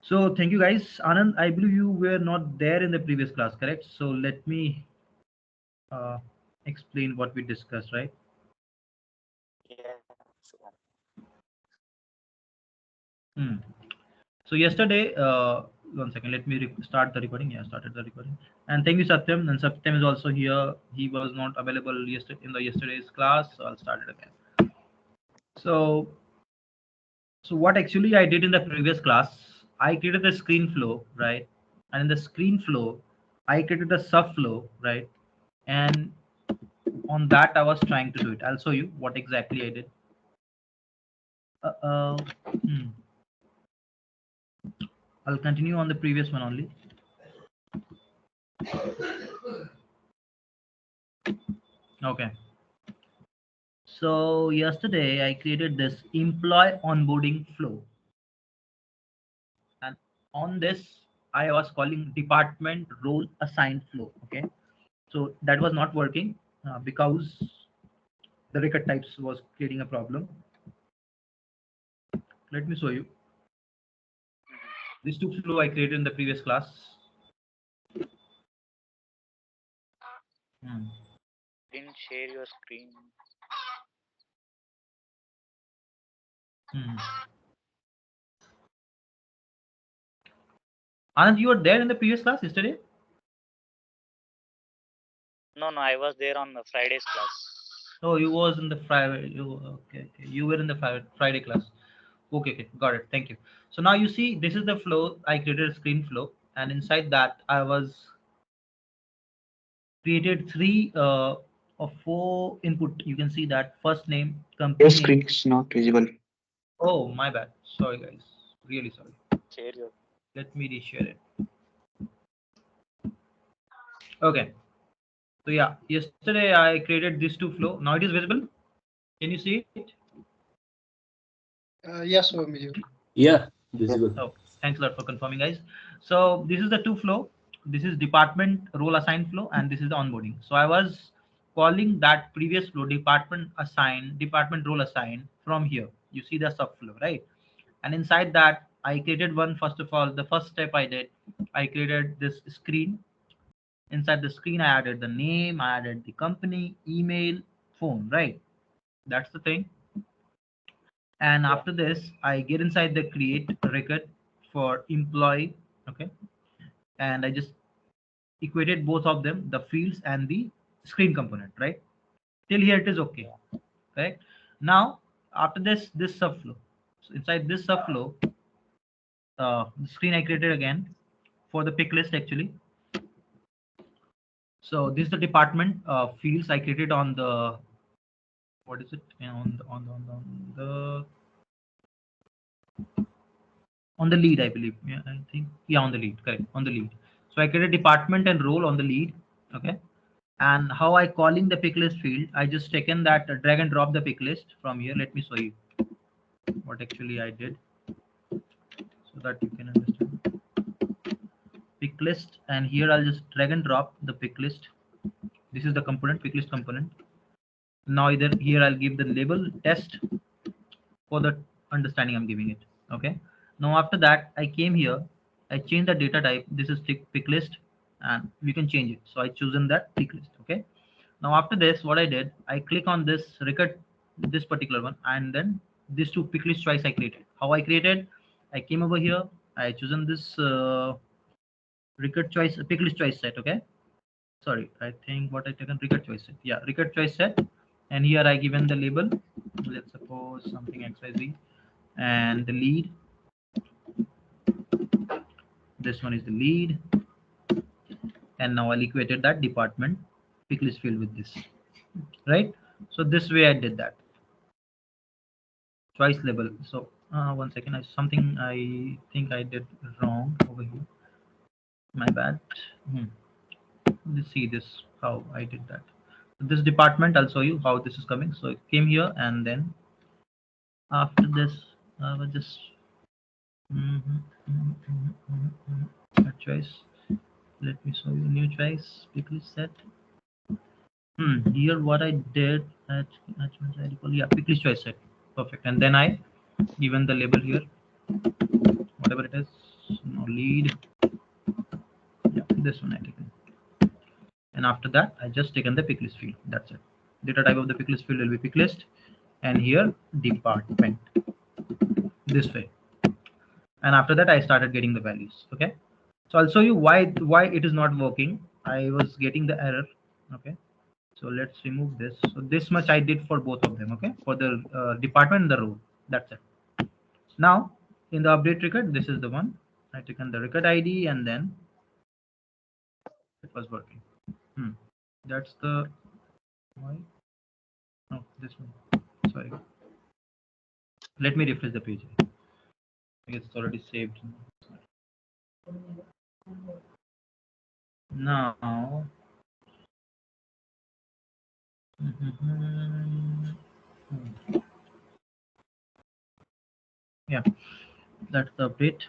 So thank you guys. Anand, I believe you were not there in the previous class, correct? So let me uh, explain what we discussed, right? Yeah, sure. Hmm. So yesterday, one second, let me start the recording. Yeah, started the recording. And thank you, Satyam. And Satyam is also here. He was not available yesterday in the yesterday's class, so I'll start it again. So, so what actually I did in the previous class, I created the screen flow, right? And in the screen flow, I created a subflow, right? And on that, I was trying to do it. I'll show you what exactly I did. Uh, hmm. I'll continue on the previous one only. Okay. So yesterday I created this employee onboarding flow, and on this I was calling department role assigned flow. Okay, so that was not working because the record types was creating a problem. Let me show you. These two flow I created in the previous class. Hmm. Didn't share your screen. Hmm. Anand, you were there in the previous class yesterday. No, I was there on the Friday's class. Oh, you was in the Friday. Okay. You were in the Friday class. Okay, got it. Thank you. So now you see, this is the flow. I created a screen flow, and inside that, I was created three or four input. You can see that first name, Your company name. screen is not visible. Oh, my bad. Sorry, guys. Really sorry. Share your. Let me reshare it. Okay. So yeah, yesterday I created these two flow. Now it is visible. Can you see it? Yes, Omiju. Yeah, Yes. visible. Oh, thanks a lot for confirming, guys. So this is the two flow. This is department role assigned flow, and this is the onboarding. So I was calling that previous flow department role assigned from here. You see the subflow, right? And inside that, I created one. First of all, the first step I did, I created this screen. Inside the screen, I added the name, I added the company, email, phone, right? That's the thing. And Yeah. after this I get inside the create record for employee. Okay, and I just equated both of them, the fields and the screen component, right? Till here it is okay, Yeah. correct? Now after this subflow, so inside this subflow, the screen I created again for the pick list actually. So this is the department fields I created on the, what is it, on the lead, I believe. Yeah, I think, yeah, on the lead, correct, on the lead. So I create a department and role on the lead. Okay, and how I calling the pick list field, I just taken that, drag and drop the pick list from here. Let me show you what actually I did so that you can understand. Pick list, and here I'll just drag and drop the pick list. This is the component, pick list component. Now either here I'll give the label test for the understanding I'm giving it. Okay, now after that I came here, I change the data type. This is pick list, and we can change it. So I chosen that pick list. Okay, now after this what I did, I click on this record, this particular one, and then these two pick list choice I created. How I created, I came over here, I chosen this record choice, pick list choice set. Okay, sorry, I think what I taken, record choice set. Yeah, record choice set. And here I given the label, let's suppose something xyz, and the lead, this one is the lead. And now I'll equated that department pick list field with this, right? So this way I did that choice label. So one second, something I think I did wrong over here, my bad. hmm. Let's see this, how I did that. This department, I'll show you how this is coming. So it came here, and then after this I will just a choice. Let me show you new choice pick list set. Here what I did at I recall, yeah, pick choice set. Perfect. And then I given the label here, whatever it is. no lead. Yeah, this one I taken. And after that, I just taken the pick list field. That's it. Data type of the pick list field will be pick list, and here department this way. And after that, I started getting the values. Okay. So I'll show you why it is not working. I was getting the error. Okay. So let's remove this. So this much I did for both of them. Okay, for the department and the row. That's it. Now in the update record, this is the one. I taken the record ID and then it was working. That's the why. No, this one. Sorry. Let me refresh the page. It's already saved. Now. Yeah, that's the update.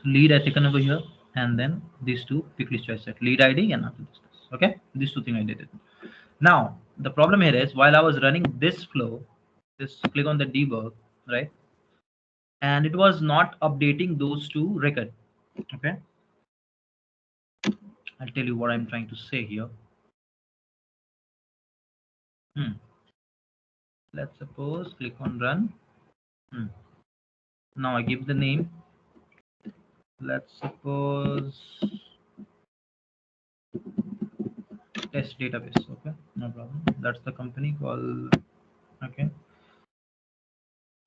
Lead I taken over here, and then these two pick list choice set lead ID and after this. Okay, these two things I did it. Now the problem here is while I was running this flow, just click on the debug, right? And it was not updating those two record. Okay, I'll tell you what I'm trying to say here. Let's suppose click on run. Now I give the name. Let's suppose test database. Okay, no problem. That's the company called. Okay,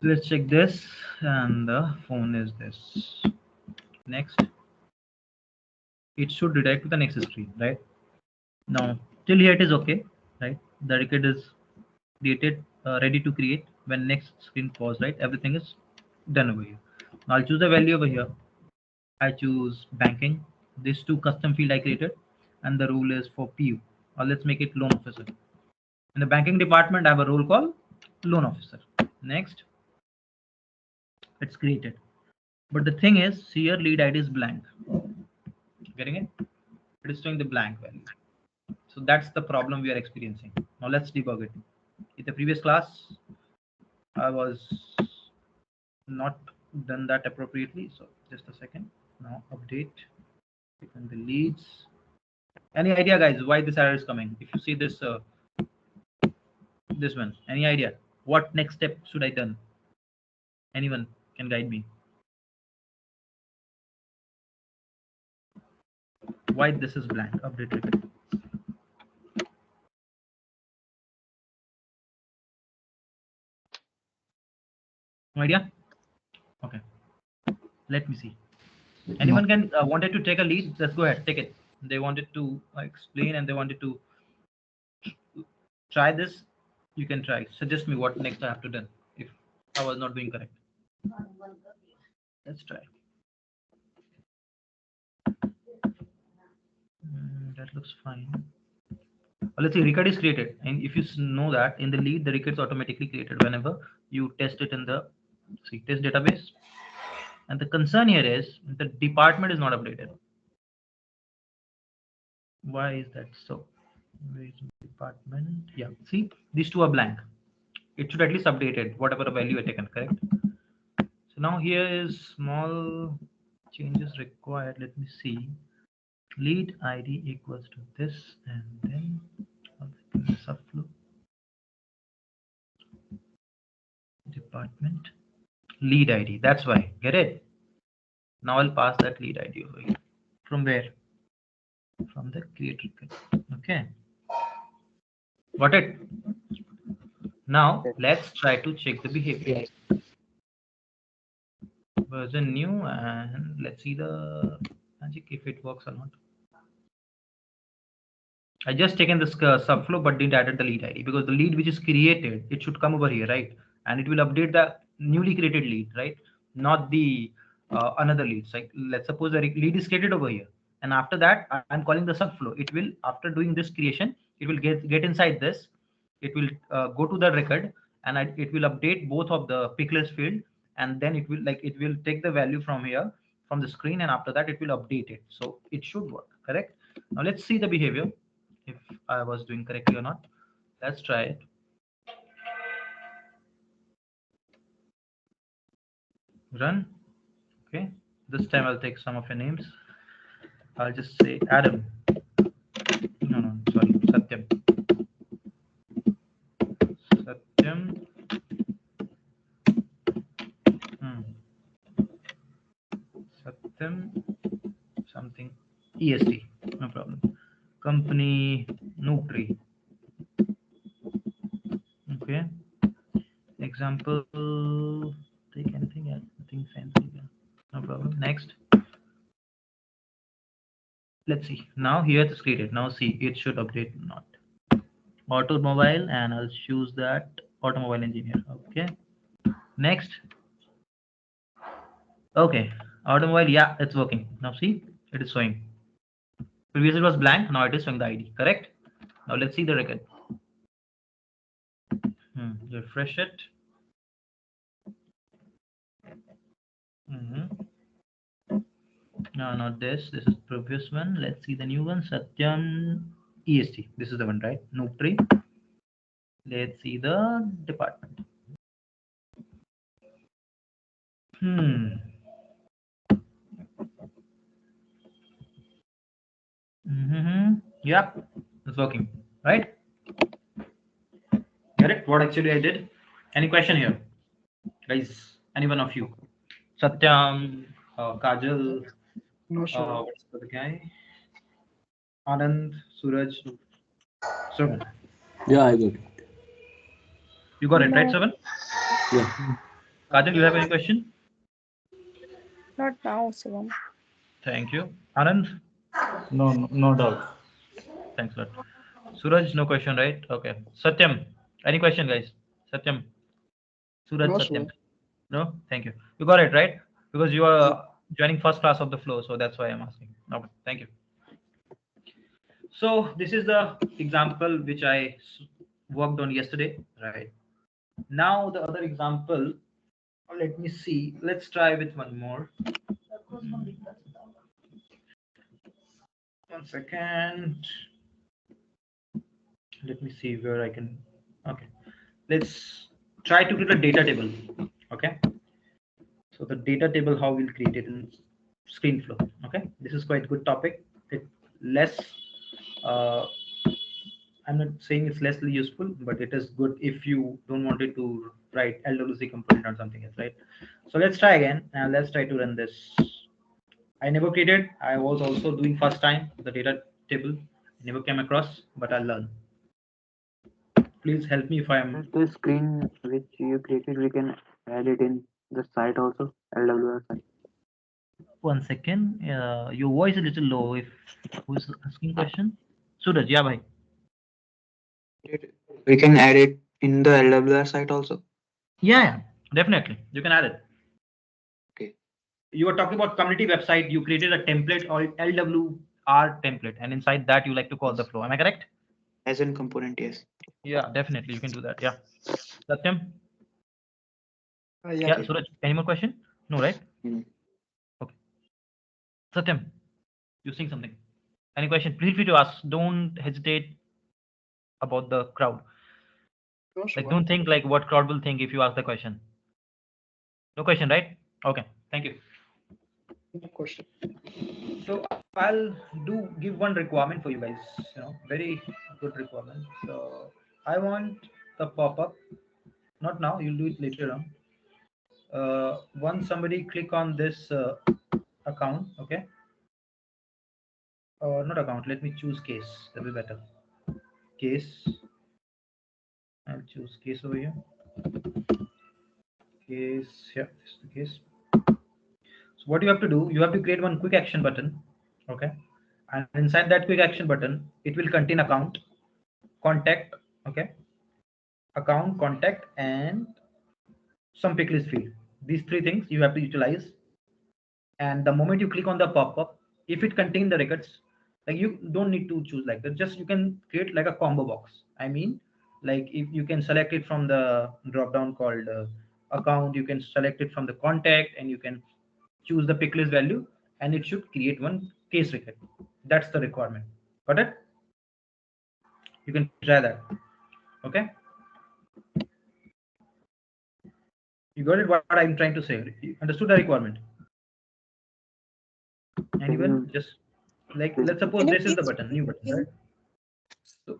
let's check this, and the phone is this. Next, it should redirect to the next screen, right? Now till here it is okay, right? The record is created, ready to create. When next screen pause, right? Everything is done over here. Now I'll choose the value over here. I choose banking. These two custom field I created, and the rule is for PU. Or let's make it loan officer. In the banking department, I have a role called loan officer. Next, it's created. But the thing is, here lead ID is blank. Getting it? It is showing the blank value. So that's the problem we are experiencing. Now let's debug it. In the previous class, I was not done that appropriately. So just a second. Now update. Click on the leads. Any idea, guys, why this error is coming? If you see this, this one, any idea? What next step should I done? Anyone can guide me. Why this is blank? Update record. No idea? Okay. Let me see. Anyone can wanted to take a lead? Let's go ahead. Take it. They wanted to explain and they wanted to try this. You can try. Suggest me what next I have to do if I was not doing correct. Let's try. That looks fine. Let's see, record is created, and if you know that in the lead, the record is automatically created whenever you test it in the test database. And the concern here is the department is not updated. Why is that so? Where is department? Yeah, see, these two are blank. It should at least update it, whatever value I taken, correct? So now here is small changes required. Let me see. Lead ID equals to this, and then subflow department lead ID. That's why. Get it? Now I'll pass that lead ID over here. From where? From the create record. Okay. Got it? Now let's try to check the behavior. Version new, and let's see the magic if it works or not. I just taken this subflow but didn't add the lead ID because the lead which is created, it should come over here, right? And it will update the newly created lead, right? Not the another leads. Like let's suppose the lead is created over here, and after that I'm calling the subflow. It will, after doing this creation, it will get inside this. It will go to the record, and it will update both of the pick list field, and then it will take the value from here from the screen, and after that it will update it. So it should work, correct? Now let's see the behavior if I was doing correctly or not. Let's try it. Run. Okay. This time I'll take some of your names. I'll just say Adam. No, sorry, Satyam. Satyam. Hmm. Satyam. Something. EST. No problem. Company Noob Tree. Okay. Example. Take anything else. Nothing fancy. Yeah. No problem. Next. Let's see. Now here it's created. Now see, it should update or not. Automobile, and I'll choose that automobile engineer. Okay. Next. Okay. Automobile. Yeah, it's working. Now see, it is showing. Previously it was blank. Now it is showing the ID. Correct. Now let's see the record. Refresh it. No, not this. This is previous one. Let's see the new one. Satyam EST. This is the one, right? Noob tree. Let's see the department. Yep, it's working. Right? Get it? What actually I did? Any question here, guys? Any one of you? Satyam, Kajal, No, sure. what's the other guy? Anand, Suraj, Seven. Yeah, I got it. You got it right, No, Seven? Yeah. Kajal, you have any question? not now, Shivam. Thank you. Anand, No doubt. thanks a lot. Suraj, no question, right? Okay. Satyam, any question, guys? Satyam, Suraj, No, Satyam. sure. No, thank you. You got it right because you are joining first class of the flow, so that's why I'm asking. Okay, thank you. So this is the example which I worked on yesterday, right? Now the other example, let me see. Let's try with one more. 1 second. Let me see where I can. Okay, let's try to create a data table. Okay, so the data table, how we'll create it in ScreenFlow. Okay, this is quite good topic. It less. Uh, I'm not saying it's less useful, but it is good if you don't want it to write LWC component or something else, right? So let's try again and let's try to run this. I never created. I was also doing first time the data table. I never came across, but I'll learn. Please help me if I am. The screen which you created, we can add it in the site also, LWR site. 1 second. Your voice is a little low. If who's asking question? Suraj, yeah, bhai. We can add it in the LWR site also. Yeah, definitely. You can add it. Okay. You were talking about community website. You created a template or LWR template, and inside that you like to call the flow. Am I correct? As in component, yes. Yeah, definitely. You can do that. Yeah. Satyam? Yeah, Yeah, okay. Suraj, any more question? No, right? Mm. Okay. Satyam, you saying something? Any question? Feel free to ask. Don't hesitate about the crowd. No, Like, sure. don't think like what crowd will think if you ask the question. No question, right? Okay. Thank you. No question. So I'll do give one requirement for you guys. Very good requirement. So I want the pop-up. Not now. You'll do it later on. Once somebody click on this account, okay, not account, let me choose case, that'll be better. Case, I'll choose case over here. Case, yeah, this is the case. So what you have to do, you have to create one quick action button, okay, and inside that quick action button it will contain account, contact, okay, account, contact, and some pick list field. These three things you have to utilize, and the moment you click on the pop-up, if it contains the records, like you don't need to choose like that, just you can create like a combo box. I mean, like if you can select it from the drop down called account, you can select it from the contact, and you can choose the pick list value, and it should create one case record. That's the requirement. Got it? You can try that. Okay. You got it? What I'm trying to say? You understood the requirement? Anyone? Just like let's suppose Can you this is the please button, new button, repeat? right? So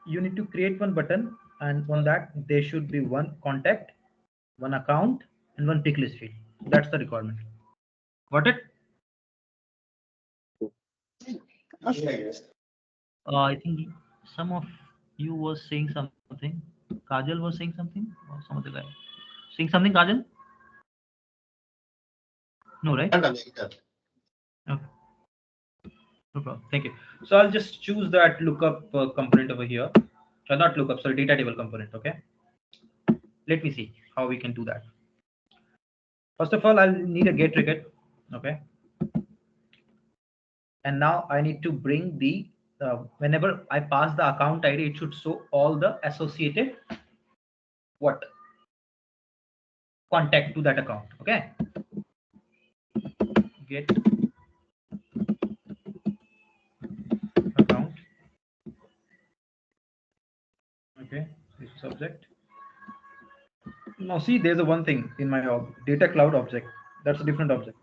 you need to create one button, and on that there should be one contact, one account, and one pick list field. That's the requirement. Got it? I think some of you was saying something. Kajal was saying something, or some other guy saying something. Kajal? No, right? Okay, no problem. Thank you. So I'll just choose that lookup component over here. Not lookup, sorry, data table component. Okay. Let me see how we can do that. First of all, I'll need a get record. Okay. And now I need to bring the whenever I pass the account ID, it should show all the associated what contact to that account. Okay. Get account. Okay. This is subject. Now see, there's a one thing in my data cloud object. That's a different object.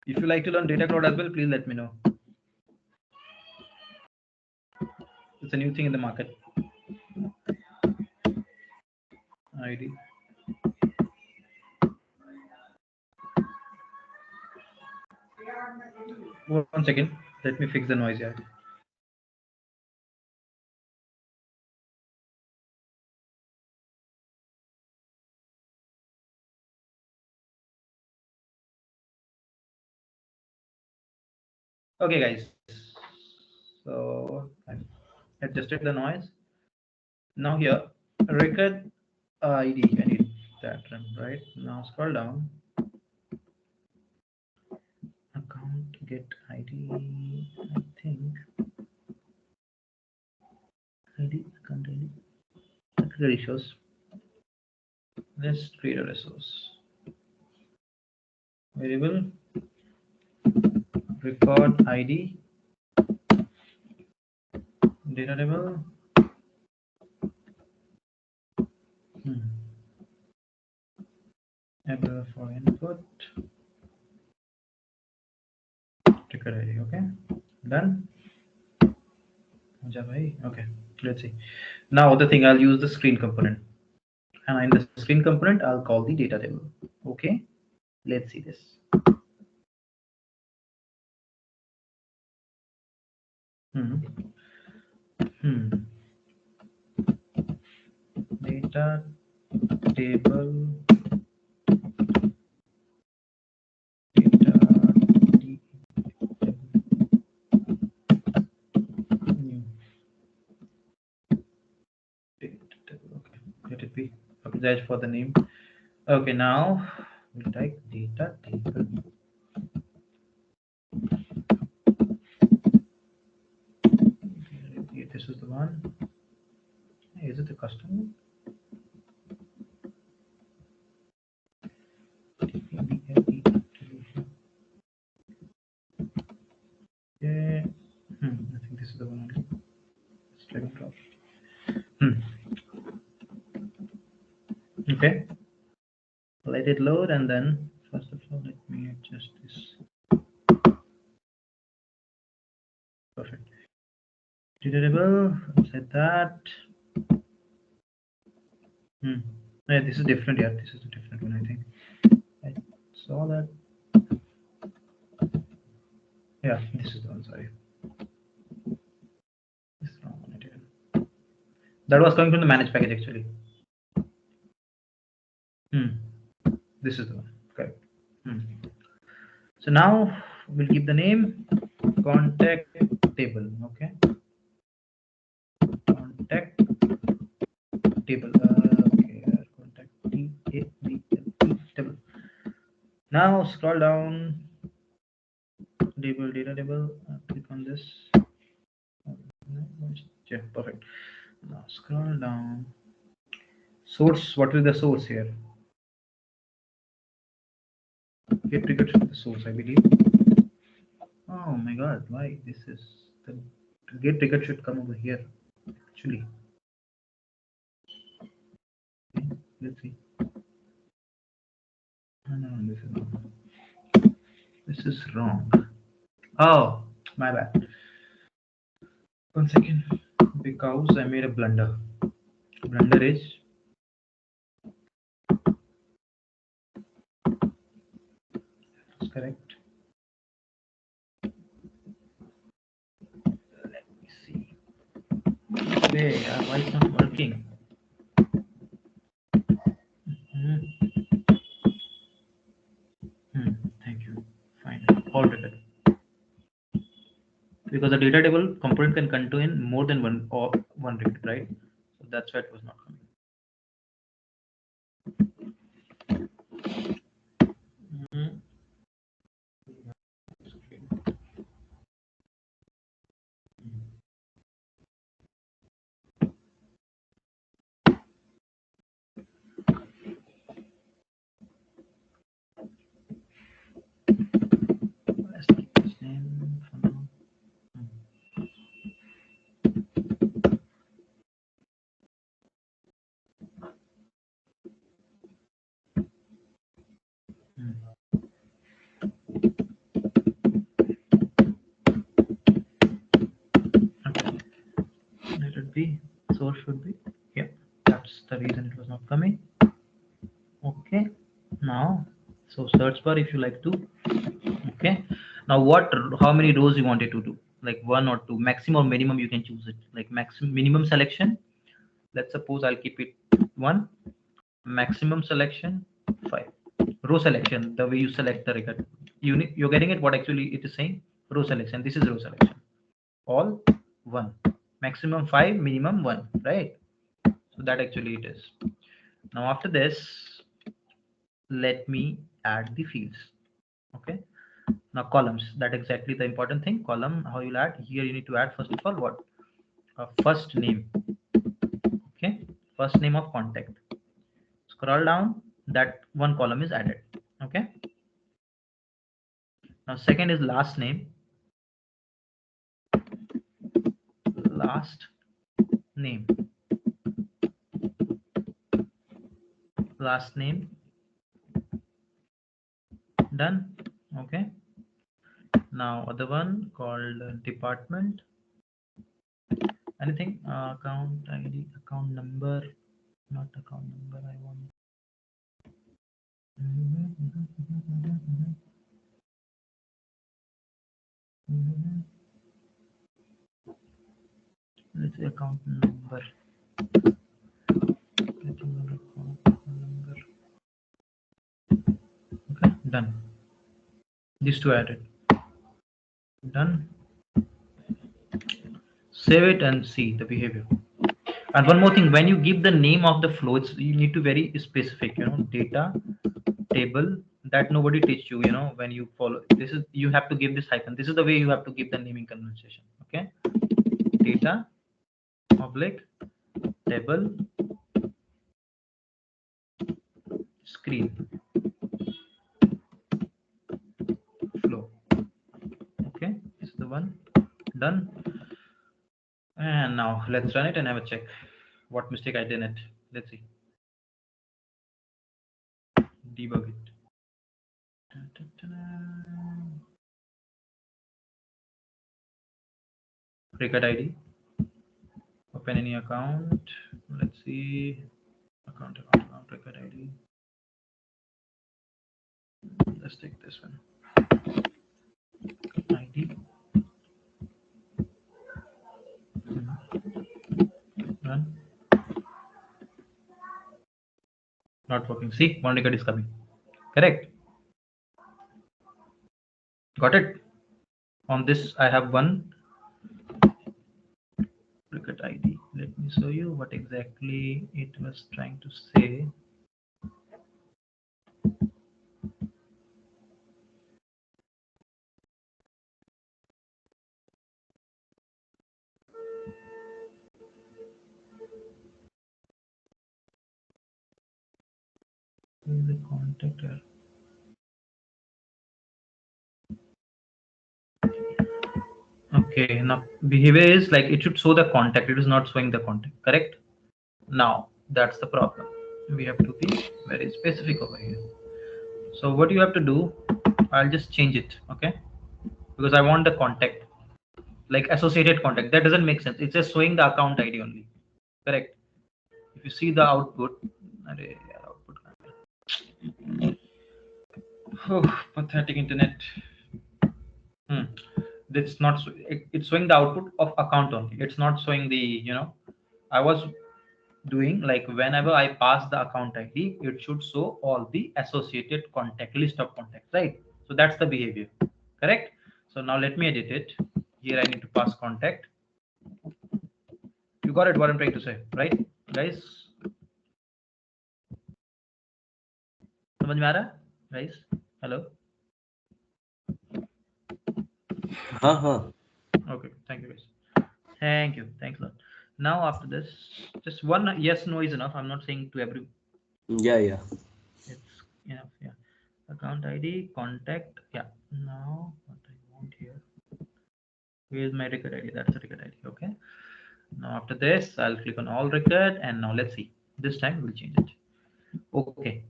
If you like to learn data cloud as well, please let me know. It's a new thing in the market. ID. One second. Let me fix the noise here. Okay, guys. So I've adjusted the noise. Now here, record ID. I need that one, right? Now scroll down. Account get ID. I think ID account ID. Record resource. Let's create a resource. Variable record ID. Data table. Enter for input. Record ID. Okay. Done. Okay. Let's see. Now the thing, I'll use the screen component, and in the screen component I'll call the data table. Okay, let's see this. Data table new data table. Okay, let it be. Apologize for the name. Okay, now we type data table. This is the one. Is it the custom? Yeah. I think this is the one. Let's drag and drop. Okay. Let it load, and then first of all, let me adjust this. Perfect. Data set that. Yeah, this is different. Yeah, this is a different one. I think I saw that. Yeah, this is the one. Sorry, this is wrong one. That was coming from the managed package actually. This is the one. Correct. So now we'll give the name contact table. Okay. Contact table. Okay. Contact table. Now scroll down. Data table. Click on this. Yeah, perfect. Now scroll down. Source. What is the source here? Get triggered from the source, I believe. Oh my god, why this is the get triggered should come over here actually. Let's see. Oh, no, this is wrong. This is wrong. Oh, my bad. 1 second. Because I made a blunder. Blunder is correct. Let me see. Wait, why it's not working? Thank you. Fine. All record. Because the data table component can contain more than one record, right? So that's why it was not coming. Let's keep this name for now. Okay. Let it be. Source should be. Yeah, that's the reason it was not coming. Okay. Now, so search bar if you like to. Okay. Now, how many rows you wanted to do? Like 1 or 2, maximum or minimum, you can choose it. Like maximum, minimum selection. Let's suppose I'll keep it 1. Maximum selection 5. Row selection, the way you select the record. You're getting it? What actually it is saying? Row selection. This is row selection. All 1. Maximum 5, minimum 1. Right? So that actually it is. Now after this, let me add the fields. Okay. Now columns, that exactly the important thing. Column, how you'll add here, you need to add first of all what? First name. Okay, first name of contact. Scroll down, that one column is added. Okay. Now second is last name. Last name. Last name. Done. Okay. Now other one called department. Anything? Account ID, account number, not account number. I want. Let's say account number. Okay, done. These two added. Done. Save it and see the behavior. And one more thing, when you give the name of the flow, you need to very specific, data table, that nobody teach you, when you follow this is, you have to give this hyphen. This is the way you have to give the naming conversation. Okay, data oblique table screen flow. Okay, this is the one. Done. And now let's run it and have a check what mistake I did in it. Let's see. Debug it. Record ID. Open any account. Let's see. Account, record ID. Let's take this one. ID. Run. Not working. See, one record is coming. Correct. Got it. On this, I have one record ID. Let me show you what exactly it was trying to say. The contactor. Okay, now behavior is like it should show the contact. It is not showing the contact. Correct. Now that's the problem. we have to be very specific over here. So what you have to do, I'll just change it, okay? Because I want the contact, like associated contact. That doesn't make sense. It's just showing the account ID only. Correct. If you see the output, oh, pathetic internet. It's not. It's showing the output of account only. It's not showing the. I was doing like whenever I pass the account ID, it should show all the associated contact list of contacts, right? So that's the behavior, correct? So now let me edit it. Here I need to pass contact. You got it? What I'm trying to say, right, guys? समझ में आ रहा है, guys? Hello. हाँ. Okay, thank you guys. Thank you. Thanks a lot. Now after this, just one yes no is enough. I'm not saying to every. Yeah. It's enough. Yeah. Account ID, contact. Yeah. Now what I want here. Where is my record ID? That's the record ID. Okay. Now after this, I'll click on all record, and now let's see. This time we'll change it. Okay.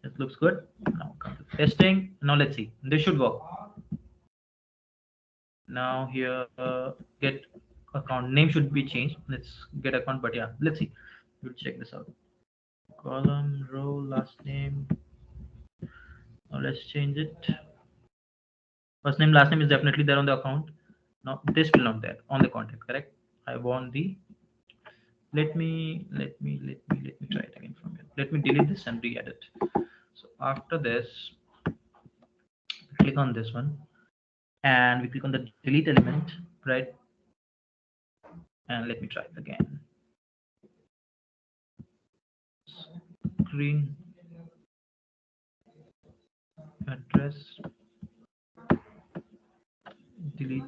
This looks good. Now come to testing. Now let's see. This should work. Now here, get account name should be changed. Let's get account, but yeah, let's see. We'll check this out. Column, row, last name. Now let's change it. First name, last name is definitely there on the account. Now this will not there on the contact, correct? I want the. Let me try it again from here. Let me delete this and re-edit. So after this, click on this one, and we click on the delete element, right? And let me try it again. Screen address, delete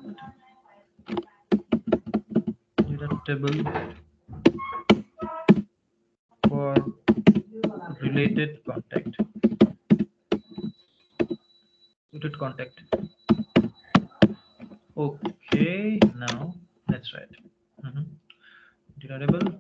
deductible for related contact. Okay, now let's try it. Deductible.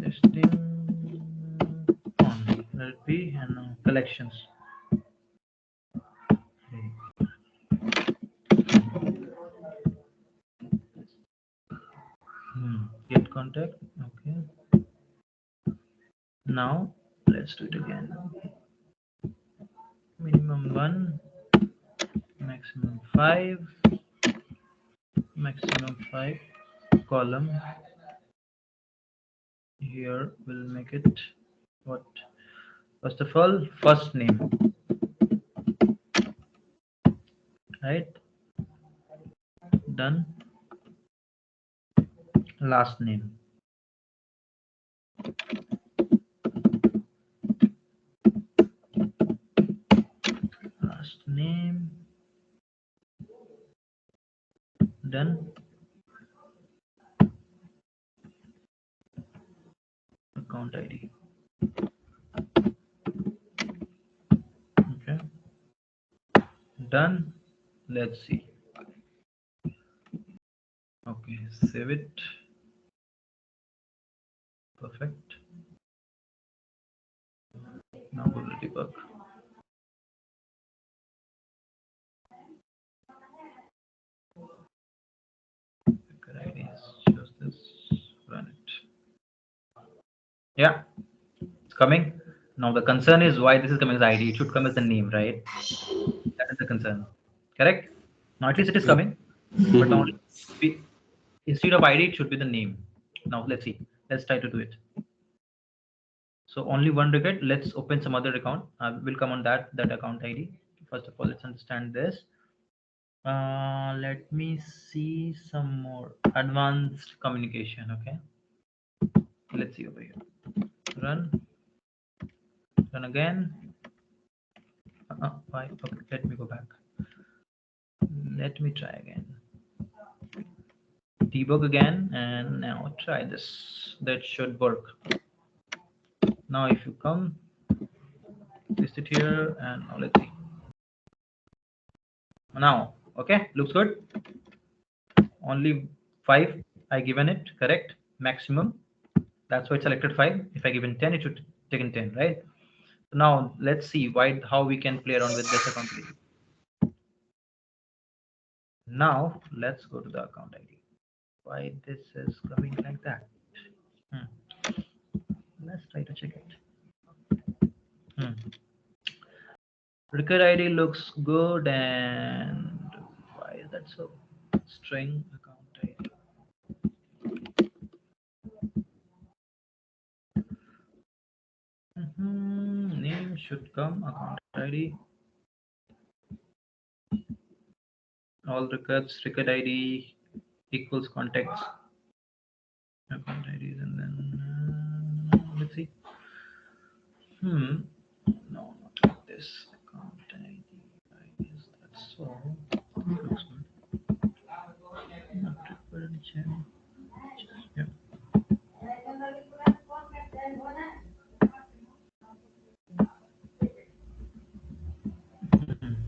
Testing on LP and collections. Get contact. Okay. Now let's do it again. Minimum 1, maximum 5, maximum 5 column. Here we'll make it what? First of all, first name, right? Done. Last name. Last name. Done. Account ID. Okay. Done. Let's see. Okay, save it. Perfect. Now go to debug. Record ID is just this. Run it. Yeah, it's coming. Now the concern is why this is coming as ID. It should come as the name, right? That is the concern. Correct? Now at least it is coming. But now instead of ID, it should be the name. Now let's see. Let's try to do it. So only one record. Let's open some other account. We'll come on that account ID. First of all, let's understand this. Let me see some more advanced communication. Okay. Let's see over here. Run again. Why? Okay, let me go back. Let me try again. Debug again, and now try this. That should work. Now if you come, this paste it here, and now let's see. Now, okay, looks good. Only 5 I given it, correct? Maximum. That's why it selected 5. If I given 10, it should taken 10, right? Now let's see how we can play around with this account ID. Now let's go to the account ID. Why this is coming like that? Let's try to check it. Record ID looks good, and why is that so? String account ID. Name should come, account ID. All records, record ID equals contacts, account IDs, and then let's see. No, not like this. Account ID. IDs. That's so. Looks good. Not required any change. Yeah.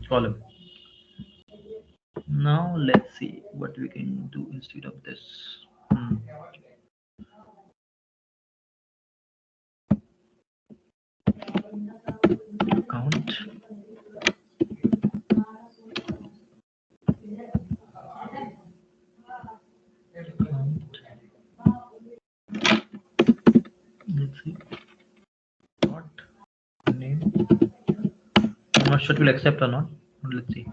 Column. Now let's see what we can do instead of this. Account. Let's see. What name? I'm not sure it will accept or not. Let's see.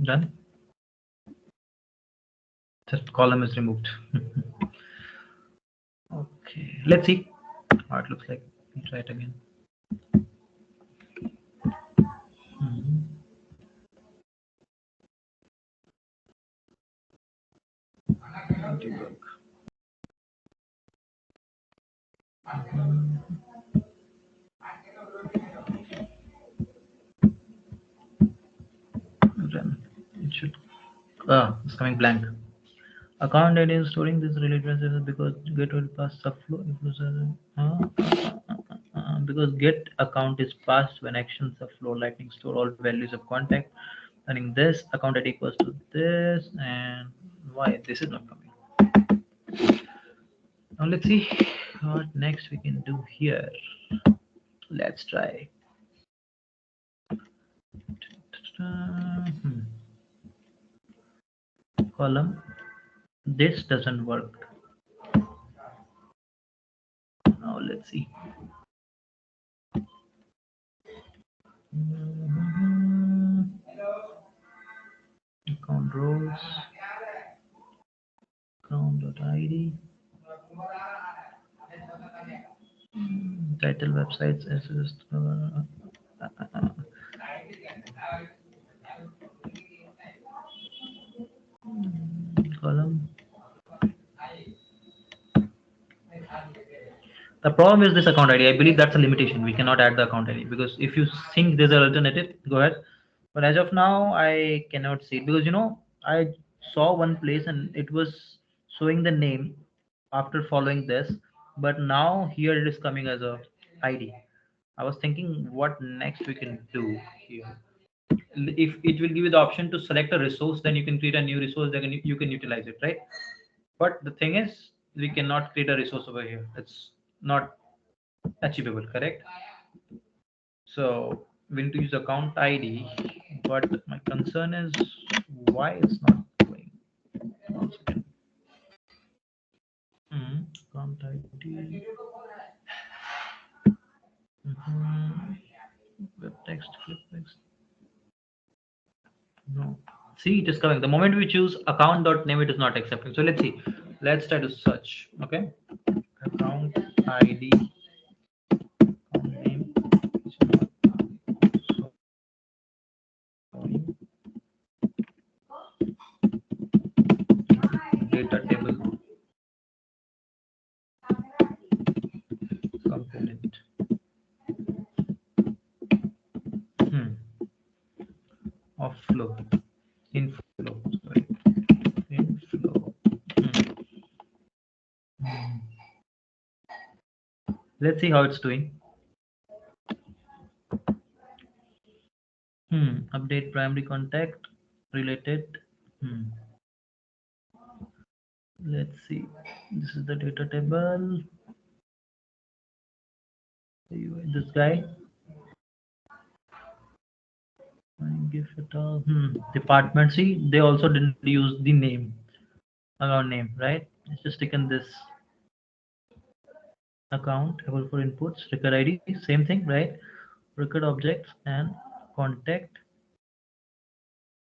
Done. Just column is removed. Okay. Let's see how it looks like. Let's try it again. Debug. Then it should. It's coming blank. Account ID is storing this related address because get will pass subflow because get account is passed when action subflow lightning store all values of contact. Running this account ID equals to this, and why this is not coming. Now let's see what next we can do here. Let's try. Column. This doesn't work. Now let's see. Account roles. Account.id. Title websites assist. Column. The problem is this account ID. I believe that's a limitation. We cannot add the account ID because if you think there's an alternative, go ahead. But as of now, I cannot see it because I saw one place and it was showing the name after following this, but now here it is coming as a ID. I was thinking what next we can do here. If it will give you the option to select a resource, then you can create a new resource, then you can utilize it, right? But the thing is, we cannot create a resource over here. It's not achievable, correct? So we need to use account ID, but my concern is why it's not going. One second. Account ID. Web text, clip text. No. See, it is coming. The moment we choose account.name, it is not accepting. So let's see. Let's try to search. Okay. Account ID. Account name. Data table. Component. Offlow. Inflow. Sorry. Inflow. Let's see how it's doing. Update primary contact related. Let's see. This is the data table. This guy. Give it all. Department. See, they also didn't use the name, account name, right? It's just taken this account able for inputs, record ID, same thing, right? Record objects and contact.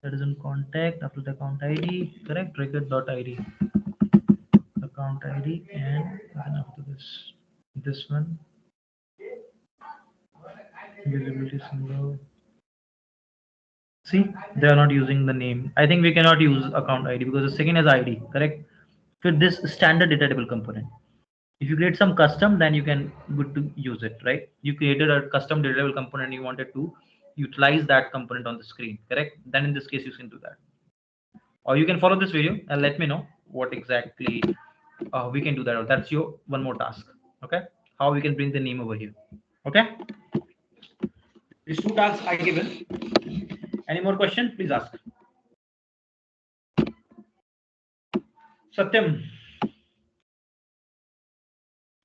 That is in contact after the account ID, correct? Record.id, account ID, and then after this one, visibility symbol. See, they are not using the name. I think we cannot use account ID because the second is ID, correct? So this standard data table component. If you create some custom, then you can good to use it, right? You created a custom data table component, you wanted to utilize that component on the screen, correct? Then in this case, you can do that. Or you can follow this video and let me know what exactly we can do that. That's your one more task, okay? How we can bring the name over here, okay? These two tasks are given. Any more question? Please ask. Satyam,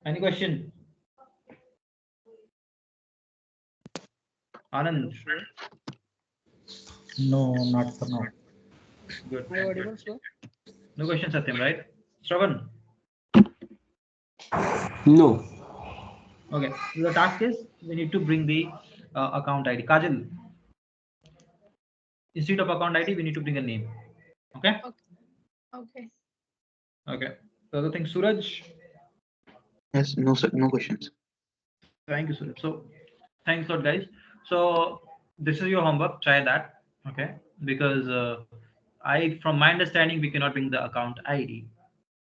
any question? Anand, No, not for now. good. Am I audible, sir? No question, Satyam, right? Shravan. No. Okay. So the task is we need to bring the account ID. Kajal. Instead of account ID, we need to bring a name. Okay. Okay. Okay. The other thing, Suraj. Yes, no, sir, no questions. Thank you, Suraj. So thanks a lot, guys. So this is your homework. Try that. Okay. Because from my understanding, we cannot bring the account ID.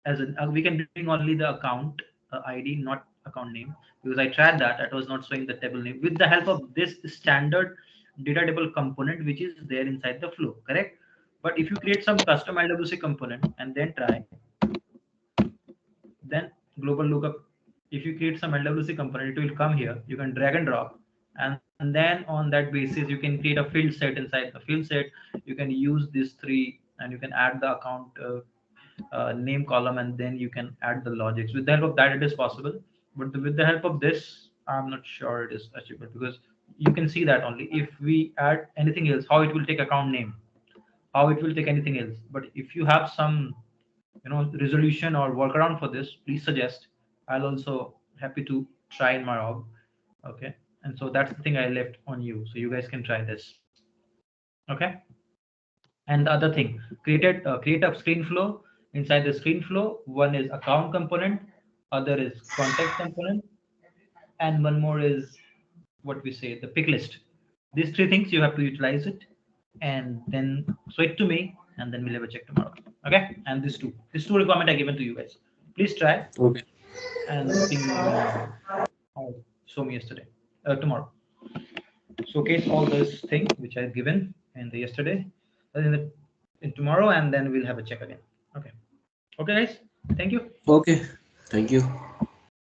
As in, we can bring only the account ID, not account name, because I tried that. It was not showing the table name. With the help of this standard data table component, which is there inside the flow, correct? But if you create some custom LWC component and then try, then global lookup. If you create some LWC component, it will come here. You can drag and drop, and then on that basis, you can create a field set. Inside the field set, you can use these three, and you can add the account name column, and then you can add the logics. With the help of that, it is possible. But with the help of this, I'm not sure it is achievable, because you can see that only if we add anything else, how it will take account name, how it will take anything else. But if you have some resolution or workaround for this, please suggest. I'll also happy to try in my org. Okay. And so that's the thing I left on you, so you guys can try this. Okay. And the other thing, create a screen flow. Inside the screen flow, one is account component, other is contact component, and one more is what we say, the pick list. These three things you have to utilize it, and then show it to me, and then we'll have a check tomorrow. Okay. And these two requirement I given to you guys. Please try Okay. and ping me show me yesterday, tomorrow. Showcase all those things which I've given in the yesterday, in tomorrow, and then we'll have a check again. Okay. Okay, guys. Thank you. Okay. Thank you.